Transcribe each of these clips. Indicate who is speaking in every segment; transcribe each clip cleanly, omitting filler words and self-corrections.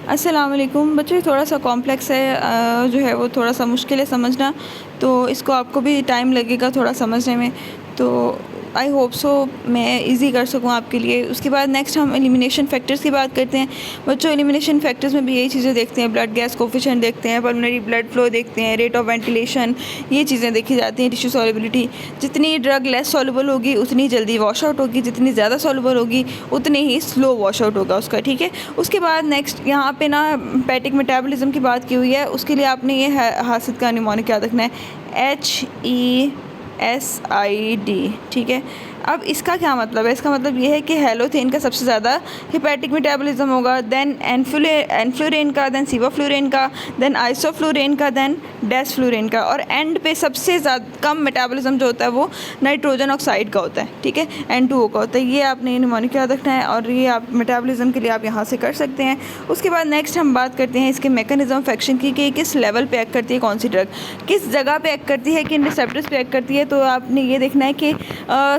Speaker 1: अस्सलाम वालेकुम बच्चों, थोड़ा सा कॉम्प्लेक्स है, जो है वो थोड़ा सा मुश्किल है समझना, तो इसको आपको भी टाइम लगेगा थोड़ा समझने में। तो आई होप सो मैं इजी कर सकूं आपके लिए। उसके बाद नेक्स्ट हम एलिमिनेशन फैक्टर्स की बात करते हैं। बच्चों, एलिमिनेशन फैक्टर्स में भी यही चीज़ें देखते हैं, ब्लड गैस कोफिशिएंट देखते हैं, पल्मोनरी ब्लड फ्लो देखते हैं, रेट ऑफ वेंटिलेशन, ये चीज़ें देखी जाती हैं। टिश्यू सॉल्युबिलिटी, जितनी ड्रग लेस सॉल्युबल होगी उतनी जल्दी वॉश आउट होगी, जितनी ज़्यादा सॉल्युबल होगी उतनी ही स्लो वॉश आउट होगा उसका, ठीक है। उसके बाद नेक्स्ट यहाँ पे ना हेपेटिक मेटाबॉलिज्म की बात की हुई है, उसके लिए आपने ये हासिल का निमोनिक याद रखना है, HESID, ठीक है। अब इसका क्या मतलब है? इसका मतलब ये है कि हेलोथेन का सबसे ज़्यादा हेपेटिक मेटाबॉलिज्म होगा, देन एनफ्लोरेन का, देन सिवाफ्लोरेन का, देन आइसोफ्लोरेन का, देन डेसफ्लोरेन का, और एंड पे सबसे ज़्यादा कम मेटाबॉलिज्म जो होता है वो नाइट्रोजन ऑक्साइड का होता है, ठीक है, N2O का होता है। ये आपने निमोनिक याद रखना है और ये आप मेटाबॉलिज्म के लिए आप यहाँ से कर सकते हैं। उसके बाद नेक्स्ट हम बात करते हैं इसके मैकेनिज्म ऑफ एक्शन की, कि किस लेवल पे एक्ट करती है कौन सी ड्रग, किस जगह पे एक्ट करती है, किन रिसेप्टर्स पे एक्ट करती है। तो आपने ये देखना है कि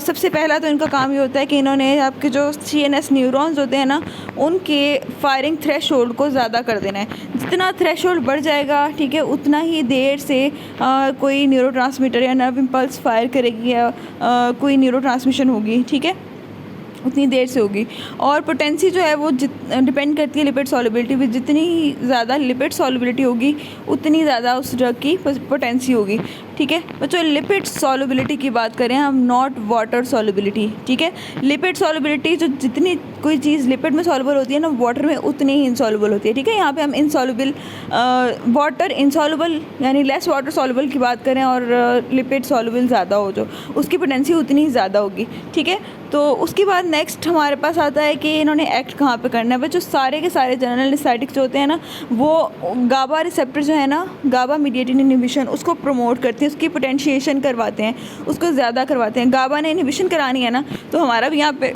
Speaker 1: सबसे पहला तो इनका काम ये होता है कि इन्होंने आपके जो CNS न्यूरॉन्स होते हैं ना, उनके फायरिंग थ्रेशोल्ड को ज़्यादा कर देना है। जितना थ्रेशोल्ड बढ़ जाएगा, ठीक है, उतना ही देर से कोई न्यूरोट्रांसमीटर या नर्व इम्पल्स फायर करेगी या कोई न्यूरोट्रांसमिशन होगी, ठीक है, उतनी देर से होगी। और पोटेंसी जो है वो डिपेंड करती है लिपिड सॉल्युबिलिटी पे, जितनी ज़्यादा लिपिड सॉल्युबिलिटी होगी उतनी ज़्यादा उस ड्रग की पोटेंसी होगी, ठीक है। बच्चों, लिपिड सॉल्युबिलिटी की बात करें हम, नॉट वाटर सॉल्युबिलिटी, ठीक है। लिपिड सॉल्युबिलिटी, जो जितनी कोई चीज़ लिपिड में सॉल्युबल होती है ना, वाटर में उतनी ही इनसॉल्युबल होती है, ठीक है। यहाँ पे हम इनसॉल्युबल, वाटर इनसॉल्युबल यानी लेस वाटर सॉल्युबल की बात करें और लिपिड सॉल्युबल ज़्यादा हो, जो उसकी पोटेंसी उतनी ही ज़्यादा होगी, ठीक है। तो उसके बाद नेक्स्ट हमारे पास आता है कि इन्होंने एक्ट कहाँ पे करना है। बच्चों, सारे के सारे जनरल एनेस्थेटिक्स जो होते हैं ना, वो गाबा रिसेप्टर जो है ना, गाबा मीडिएटेड इनहिबिशन, उसको प्रमोट करते हैं, उसकी पोटेंशिएशन करवाते हैं, उसको ज़्यादा करवाते हैं। गाबा ने इनहिबिशन करानी है ना, तो हमारा भी यहाँ पे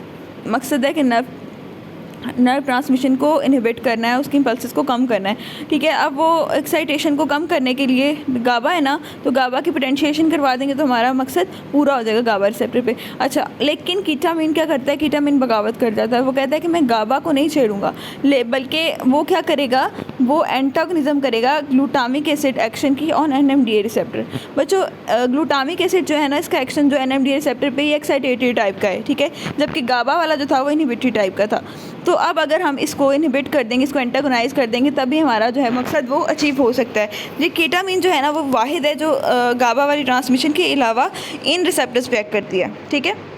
Speaker 1: मकसद है कि नर्व ट्रांसमिशन को इनहिबिट करना है, उसकी इम्पल्सेस को कम करना है, ठीक है। अब वो एक्साइटेशन को कम करने के लिए गाबा है ना, तो गाबा की पोटेंशिएशन करवा देंगे तो हमारा मकसद पूरा हो जाएगा गाबा रिसेप्टर पे। अच्छा, लेकिन कीटामिन क्या करता है? कीटामिन बगावत कर जाता है। वो कहता है कि मैं गाबा को नहीं छेड़ूंगा, बल्कि वो क्या करेगा, वो एंटागोनिज्म करेगा ग्लूटामिक एसिड एक्शन की ऑन NMDA रिसेप्टर। बच्चों, ग्लूटामिक एसिड जो है ना, इसका एक्शन जो NMDA रिसेप्टर पे ये एक्साइटेटरी टाइप का है, ठीक है, जबकि गाबा वाला जो था वो इनहिबिटरी टाइप का था। तो अब अगर हम इसको इनहिबिट कर देंगे, इसको एंटागोनाइज कर देंगे, तभी हमारा जो है मकसद वो अचीव हो सकता है। ये कीटामिन जो है ना, वो वाहिद है जो गाबा वाली ट्रांसमिशन के अलावा इन रिसेप्टर्स पे एक्ट करती है, ठीक है।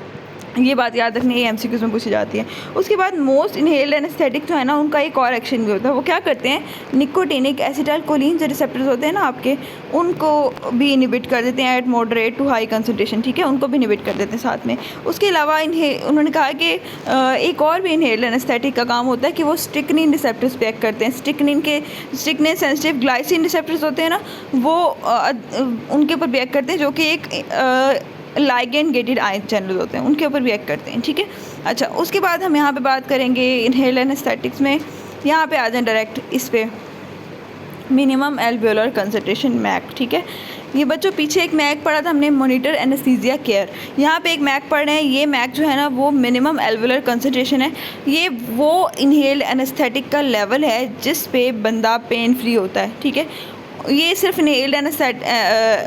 Speaker 1: ये बात याद रखनी है, MCQs में पूछी जाती है। उसके बाद मोस्ट इनहेल्ड एनेस्थेटिक जो है ना, उनका एक और एक्शन भी होता है। वो क्या करते हैं, निकोटिनिक एसिटाइलकोलिन जो रिसेप्टर्स होते हैं ना आपके, उनको भी इनहिबिट कर देते हैं at moderate to high concentration, ठीक है, उनको भी इनहिबिट कर देते हैं साथ में। उसके अलावा उन्होंने कहा कि एक और भी इनहेल्ड एनेस्थेटिक का काम होता है कि वो स्टिकनिन रिसेप्टर्स पे एक्ट करते हैं। स्टिकनिन सेंसिटिव ग्लाइसिन रिसेप्टर्स होते हैं ना, वो उनके ऊपर भी एक्ट करते हैं, जो कि एक लाइगेंड गेटेड आयन चैनल होते हैं, उनके ऊपर भी एक्ट करते हैं, ठीक है। अच्छा, उसके बाद हम यहाँ पे बात करेंगे इनहेल्ड एनेस्थेटिक्स में। यहाँ पे आ जाए डायरेक्ट इस पे, मिनिमम एल्वेओलर कंसंट्रेशन मैक, ठीक है। ये बच्चों, पीछे एक मैक पढ़ा था हमने, मॉनिटर एनेस्थीसिया केयर। यहाँ पे एक मैक पढ़ रहे हैं, ये मैक जो है ना वो मिनिमम एल्वेओलर कंसंट्रेशन है। ये वो इनहेल्ड एनेस्थेटिक का लेवल है जिस पे बंदा पेन फ्री होता है, ठीक है। ये सिर्फ इनहेल्ड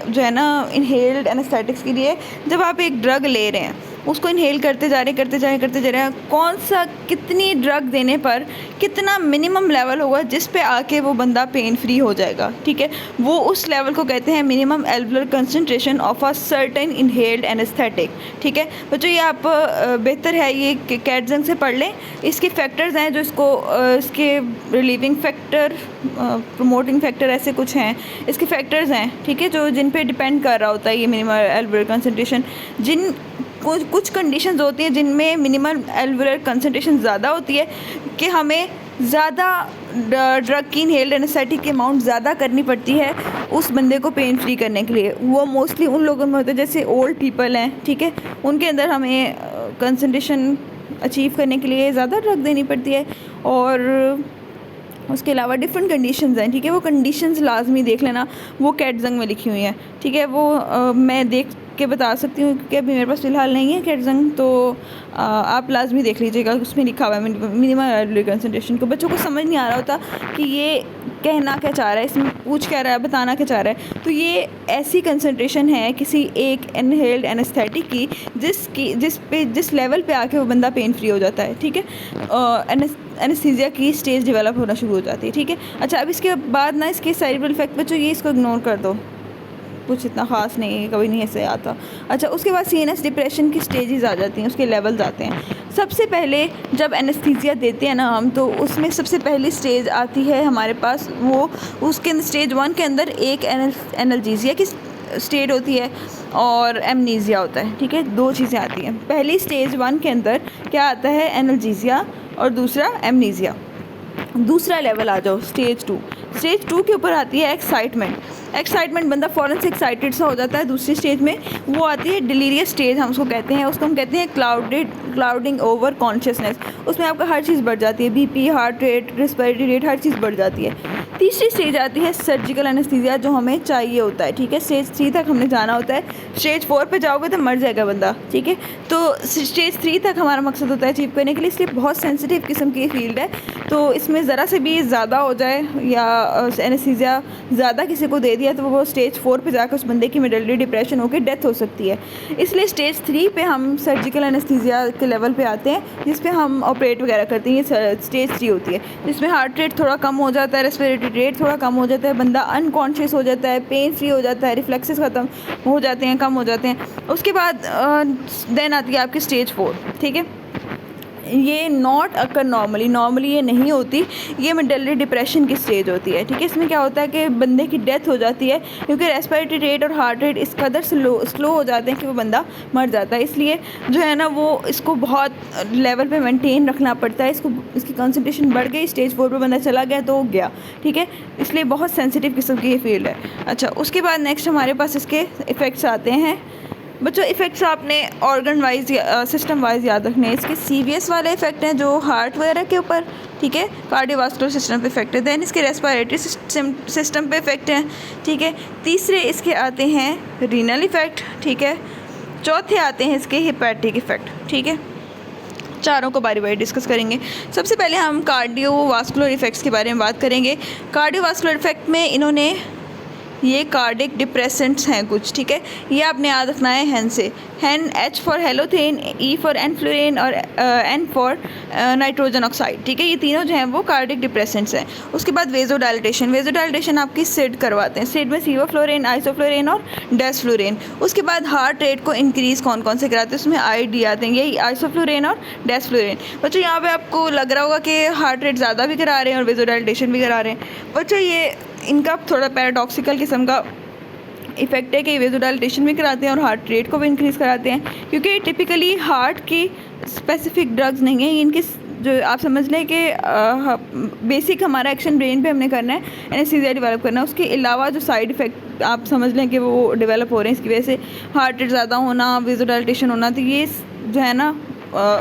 Speaker 1: जो है ना, इनहेल्ड एनेस्थेटिक्स के लिए, जब आप एक ड्रग ले रहे हैं, उसको इनहेल करते जा रहे हैं, कौन सा कितनी ड्रग देने पर कितना मिनिमम लेवल होगा जिस पे आके वो बंदा पेन फ्री हो जाएगा, ठीक है, वो उस लेवल को कहते हैं minimum एल्वेओलर concentration of a certain inhaled anaesthetic, ठीक है। बच्चों, ये आप बेहतर है ये कैटजंग से पढ़ लें। इसके फैक्टर्स हैं जो इसके रिलीविंग फैक्टर, प्रमोटिंग फैक्टर, ऐसे कुछ हैं इसके फैक्टर्स हैं, ठीक है, जो जिन पे डिपेंड कर रहा होता है ये मिनिमम एल्वेओलर कंसंट्रेशन। कुछ कंडीशंस होती हैं जिनमें मिनिमम एल्वेओलर कंसंट्रेशन ज़्यादा होती है कि हमें ज़्यादा ड्रग की इनहेल्ड एनेस्थेटिक की अमाउंट ज़्यादा करनी पड़ती है उस बंदे को पेन फ्री करने के लिए। वो मोस्टली उन लोगों में होता है जैसे ओल्ड पीपल हैं, ठीक है, उनके अंदर हमें कंसंट्रेशन अचीव करने के लिए ज़्यादा ड्रग देनी पड़ती है। और उसके अलावा डिफरेंट कंडीशंस हैं, ठीक है, वो कंडीशंस लाजमी देख लेना, वो कैटजंग में लिखी हुई हैं, ठीक है, वो मैं देख के बता सकती हूँ क्योंकि अभी मेरे पास फ़िलहाल नहीं है कैटजंग, तो आप लाजमी देख लीजिएगा, उसमें लिखा हुआ है मिनिमम एल्वेओलार कंसंट्रेशन को। बच्चों को समझ नहीं आ रहा होता कि ये कहना क्या चाह रहा है, इसमें पूछ क्या रहा है, बताना क्या चाह रहा है, तो ये ऐसी कंसंट्रेशन है किसी एक इनहेल्ड एनेस्थेटिक की जिस लेवल पे आके वो बंदा पेन फ्री हो जाता है, ठीक है, एनेस्थीसिया की स्टेज डेवलप होना शुरू हो जाती है, ठीक है। अच्छा, अब इसके बाद ना इसके सेरिब्रल इफेक्ट बच्चों ये इसको इग्नोर कर दो, कुछ इतना ख़ास नहीं है, कभी नहीं ऐसे आता। अच्छा, उसके बाद सीएनएस डिप्रेशन की स्टेजेस आ जाती हैं, उसके लेवल्स आते हैं। सबसे पहले जब एनेस्थीसिया देते हैं ना हम, तो उसमें सबसे पहली स्टेज आती है हमारे पास, वो उसके स्टेज 1 के अंदर एक एनाल्जेसिया की स्टेट होती है और एमनीजिया होता है, ठीक है, 2 चीज़ें आती हैं। पहली स्टेज 1 के अंदर क्या आता है, एनाल्जेसिया, और दूसरा एमनीजिया। दूसरा लेवल आ जाओ स्टेज 2। स्टेज 2 के ऊपर आती है एक्साइटमेंट, बंदा फ़ौरन से एक्साइटेड सा हो जाता है। दूसरी स्टेज में वो आती है डिलीरियस स्टेज, हम उसको कहते हैं, उसको हम कहते हैं क्लाउडिंग ओवर कॉन्शियसनेस। उसमें आपका हर चीज़ बढ़ जाती है, BP, heart rate, respiratory rate, हर चीज़ बढ़ जाती है। तीसरी स्टेज आती है सर्जिकल एनेस्थीसिया, जो हमें चाहिए होता है, ठीक है, स्टेज 3 तक हमने जाना होता है। स्टेज 4 पे जाओगे तो मर जाएगा बंदा, ठीक है, तो स्टेज 3 तक हमारा मकसद होता है अचीव करने के लिए, इसलिए बहुत सेंसिटिव किस्म की फील्ड है। तो इसमें ज़रा से भी ज़्यादा हो जाए या एनेस्थीसिया ज़्यादा किसी को दे दिया तो वो स्टेज 4 पे जाकर उस बंदे की मेडलरी डिप्रेशन होकर डेथ हो सकती है। इसलिए स्टेज 3 पे हम सर्जिकल एनेस्थीसिया के लेवल पे आते हैं, जिस पे हम ऑपरेट वगैरह करते हैं। ये स्टेज 3 होती है, जिसमें हार्ट रेट थोड़ा कम हो जाता है, रेस्पिरेटरी रेट थोड़ा कम हो जाता है, बंदा अनकॉन्शियस हो जाता है, पेन फ्री हो जाता है, रिफ्लेक्सेस ख़त्म हो जाते हैं, कम हो जाते हैं। उसके बाद देन आती है आपकी स्टेज 4, ठीक है। ये नॉट अकर नॉर्मली ये नहीं होती, ये मेडलरी डिप्रेशन की स्टेज होती है, ठीक है। इसमें क्या होता है कि बंदे की डेथ हो जाती है क्योंकि रेस्पिरेटरी रेट और हार्ट रेट इस कदर स्लो हो जाते हैं कि वो बंदा मर जाता है। इसलिए जो है ना वो इसको बहुत लेवल पे मेंटेन रखना पड़ता है, इसकी कंसंट्रेशन बढ़ गई, स्टेज 4 पे बंदा चला गया तो गया, ठीक है, इसलिए बहुत सेंसिटिव किस्म की ये फील्ड है। अच्छा, उसके बाद नेक्स्ट हमारे पास इसके इफ़ेक्ट्स आते हैं। बच्चों, इफ़ेक्ट्स आपने ऑर्गन वाइज सिस्टम वाइज याद रखने हैं। इसके सीवीएस वाले इफ़ेक्ट हैं जो हार्ट वगैरह के ऊपर, ठीक है, कार्डियोवास्कुलर सिस्टम पे इफेक्ट है। दैन इसके रेस्पिरेटरी सिस्टम पे इफेक्ट हैं, ठीक है। तीसरे इसके आते हैं रीनल इफ़ेक्ट, ठीक है। चौथे आते हैं इसके हिपैटिक इफ़ेक्ट, ठीक है। चारों को बारी बारी डिस्कस करेंगे। सबसे पहले हम कार्डियोवास्कुलर इफ़ेक्ट्स के बारे में बात करेंगे। कार्डियोवास्कुलर इफ़ेक्ट में इन्होंने ये कार्डिक डिप्रेसेंट्स हैं कुछ, ठीक है, ये आपने याद रखना है हैन से। Hen H for halothane, E for enflurane और N फॉर नाइट्रोजन ऑक्साइड, ठीक है, ये तीनों जो हैं वो कार्डिक डिप्रेसेंट्स हैं। उसके बाद वेजोडाइलेटेशन आपकी सिड करवाते हैं। सिड में सीवोफ्लोरेन, आइसोफ्लोरेन और डेसफ्लोरेन। उसके बाद हार्ट रेट को इंक्रीज़ कौन कौन से कराते हैं, उसमें ID आते हैं, यही आइसोफ्लोरेन और डेसफ्लोरेन। बच्चों, यहाँ पे आपको लग रहा होगा कि हार्ट रेट ज़्यादा भी करा रहे हैं और वेजोडाइलेटेशन भी करा रहे हैं। बच्चों, ये इनका थोड़ा पैराडॉक्सिकल किस्म का इफ़ेक्ट है कि वेजोडाइलेटेशन भी कराते हैं और हार्ट रेट को भी इंक्रीज़ कराते हैं, क्योंकि टिपिकली हार्ट की स्पेसिफिक ड्रग्स नहीं है इनकी। जो आप समझ लें कि बेसिक हमारा एक्शन ब्रेन पे हमने करना है, एनेस्थीसिया डेवलप करना है। उसके अलावा जो साइड इफ़ेक्ट आप समझ लें कि वो डेवलप हो रहे हैं, इसकी वजह से हार्ट रेट ज़्यादा होना, वेजोडाइलेटेशन होना, तो ये जो है ना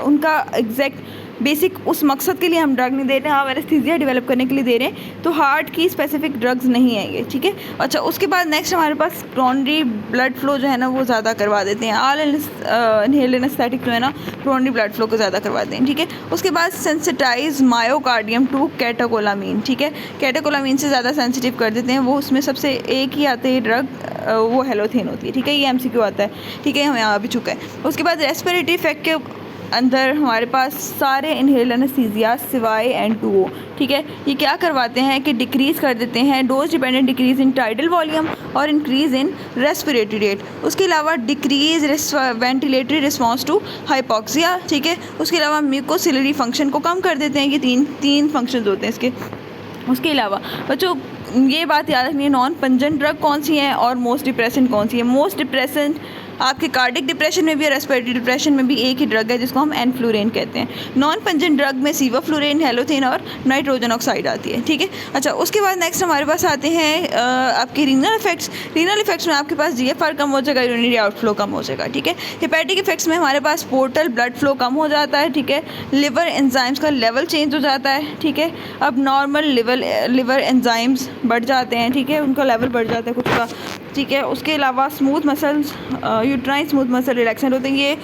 Speaker 1: उनका एग्जैक्ट बेसिक उस मकसद के लिए हम ड्रग नहीं दे रहे हैं, हम एनेस्थीसिया डेवलप करने के लिए दे रहे हैं, तो हार्ट की स्पेसिफिक ड्रग्स नहीं है ये, ठीक है। अच्छा, उसके बाद नेक्स्ट हमारे पास कोरोनरी ब्लड फ्लो जो है ना वो ज़्यादा करवा देते हैं। ऑल इनहेल्ड एनेस्थेटिक जो है ना कोरोनरी ब्लड फ्लो को ज़्यादा करवाते हैं, ठीक है। उसके बाद सेंसिटाइज मायोकार्डियम टू कैटेकोलामीन, ठीक है, कैटेकोलामीन से ज़्यादा सेंसिटिव कर देते हैं वो। उसमें सबसे एक ही आते हैं ड्रग, वो हेलोथेन होती है, ठीक है, ये MCQ आता है, ठीक है, हमें यहाँ भी चुका है। उसके बाद रेस्पिरेटरी इफेक्ट के अंदर हमारे पास सारे इनहेल्ड एनेस्थीसिया सिवाय N2O, ठीक है, ये क्या करवाते हैं कि डिक्रीज़ कर देते हैं dose dependent decrease in tidal volume और इंक्रीज़ इन रेस्पिरेटरी रेट। उसके अलावा decrease ventilatory response to hypoxia, ठीक है। उसके अलावा म्यूकोसिलरी फंक्शन को कम कर देते हैं। ये तीन फंक्शंस होते हैं इसके। उसके अलावा बच्चों ये बात याद रखनी है, नॉन पंजेंट ड्रग कौन सी है और मोस्ट डिप्रेसेंट कौन सी है। मोस्ट डिप्रेसेंट आपके कार्डिक डिप्रेशन में भी और रेस्पिरेटरी डिप्रेशन में भी एक ही ड्रग है जिसको हम एनफ्लुरेन कहते हैं। नॉन पंजेंट ड्रग में सीवाफ्लोरेन, हेलोथेन और नाइट्रोजन ऑक्साइड आती है, ठीक है। अच्छा, उसके बाद नेक्स्ट हमारे पास आते हैं आपके रीनल इफेक्ट्स। रीनल इफेक्ट्स में आपके पास जीएफआर कम हो जाएगा, यूरिनरी आउटफ्लो कम हो जाएगा, ठीक है। हेपेटिक इफेक्ट्स में हमारे पास पोर्टल ब्लड फ्लो कम हो जाता है, ठीक है। लिवर एंजाइम्स का लेवल चेंज हो जाता है, ठीक है। अब नॉर्मल लिवर एंजाइम्स बढ़ जाते हैं, ठीक है, उनका लेवल बढ़ जाता है कुछ का, ठीक है। उसके अलावा smooth muscles, uterine smooth muscle relaxant होते हैं। ये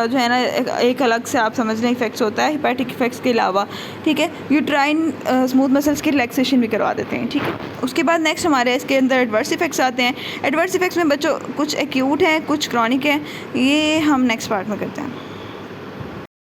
Speaker 1: जो है ना एक अलग से आप समझ लें इफेक्ट्स होता है हेपेटिक इफेक्ट्स के अलावा, ठीक है। यूट्राइन स्मूथ मसल्स की रिलैक्सेशन भी करवा देते हैं, ठीक है। उसके बाद नेक्स्ट हमारे इसके अंदर एडवर्स इफेक्ट्स आते हैं। एडवर्स इफेक्ट्स में बच्चों कुछ एक्यूट हैं, कुछ क्रॉनिक हैं, ये हम नेक्स्ट पार्ट में करते हैं।